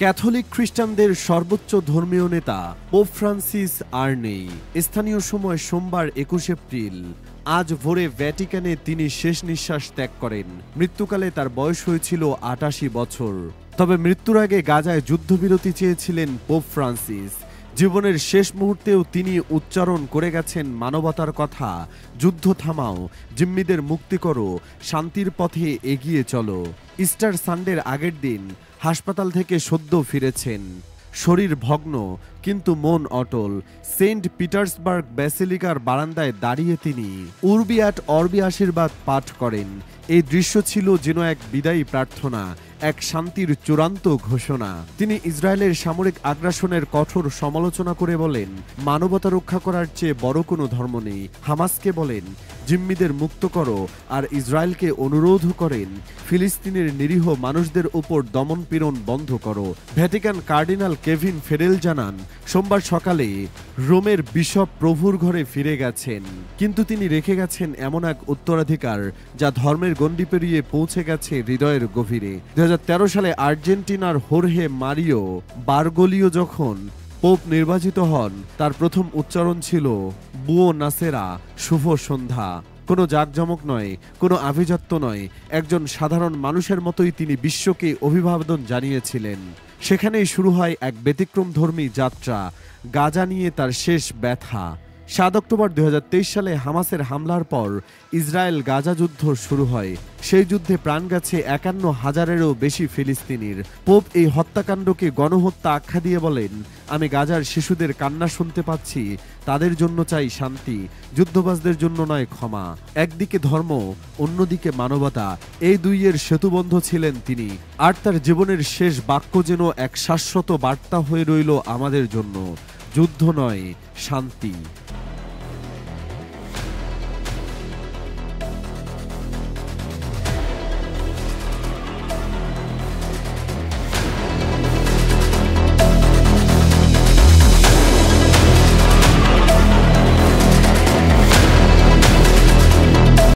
Catholic খ্রিস্টানদের সর্বোচ্চ ধর্মীয় নেতা পোপ ফ্রান্সিস আর নেই। স্থানীয় সময় সোমবার ২১ এপ্রিল আজ ভোরে ভ্যাটিকানে তিনি শেষ নিঃশ্বাস ত্যাগ করেন। মৃত্যুকালে তার বয়স হয়েছিল ৮৮ বছর। তবে মৃত্যুর আগে গাজায় যুদ্ধবিরতি চেয়েছিলেন পোপ ফ্রান্সিস। জীবনের শেষ মুহূর্তেও তিনি উচ্চারণ করে গেছেন মানবতার কথা, যুদ্ধ থামাও, জিম্মিদের মুক্তি করো, শান্তির পথে এগিয়ে চলো। ইস্টার সানডের আগের দিন হাসপাতাল থেকে সদ্য ফিরেছেন। শরীর ভগ্ন কিন্তু মন অটল। সেন্ট পিটার্সবার্গ ব্যাসিলিকার বারান্দায় দাঁড়িয়ে তিনি উর্বি অ্যাট অর্বি আশীর্বাদ পাঠ করেন। এই দৃশ্য ছিল যেন এক বিদায়ী প্রার্থনা, এক শান্তির চূড়ান্ত ঘোষণা। তিনি ইসরায়েলের সামরিক আগ্রাসনের কঠোর সমালোচনা করে বলেন, মানবতা রক্ষা করার চেয়ে বড় কোনো ধর্ম নেই। হামাসকে বলেন, জিম্মিদের মুক্ত করো, আর ইসরায়েলকে অনুরোধ করেন, ফিলিস্তিনের নিরীহ মানুষদের উপর দমনপীড়ন বন্ধ করো। ভ্যাটিকান কার্ডিনাল কেভিন ফেরেল জানান, সোমবার সকালে রোমের বিশপ প্রভুর ঘরে ফিরে গেছেন, কিন্তু তিনি রেখে গেছেন এমন এক উত্তরাধিকার যা ধর্মের গণ্ডি পেরিয়ে পৌঁছে গেছে হৃদয়ের গভীরে। ২০১৩ সালে আর্জেন্টিনার হোর্হে মারিও বারগোলিও যখন পোপ নির্বাচিত হন, তার প্রথম উচ্চারণ ছিল বুও নাসেরা, শুভ সন্ধ্যা। কোনো জাঁকজমক নয়, কোনো আভিজাত্য নয়, একজন সাধারণ মানুষের মতোই তিনি বিশ্বকে অভিবাদন জানিয়েছিলেন। সেখানেই শুরু হয় এক ব্যতিক্রমধর্মী যাত্রা, গাজা নিয়ে তার শেষ ব্যথা। ৭ অক্টোবর ২০২৩ সালে হামাসের হামলার পর ইসরায়েল গাজা যুদ্ধ শুরু হয়। সেই যুদ্ধে প্রাণ গেছে ৫১,০০০-এরও বেশি ফিলিস্তিনির। পোপ এই হত্যাকাণ্ডকে গণহত্যা আখ্যা দিয়ে বলেন, আমি গাজার শিশুদের কান্না শুনতে পাচ্ছি, তাদের জন্য চাই শান্তি, যুদ্ধবাজদের জন্য নয় ক্ষমা। একদিকে ধর্ম, অন্যদিকে মানবতা, এই দুইয়ের সেতুবন্ধ ছিলেন তিনি। আর তার জীবনের শেষ বাক্য যেন এক শাশ্বত বার্তা হয়ে রইল আমাদের জন্য, যুদ্ধ নয়, শান্তি।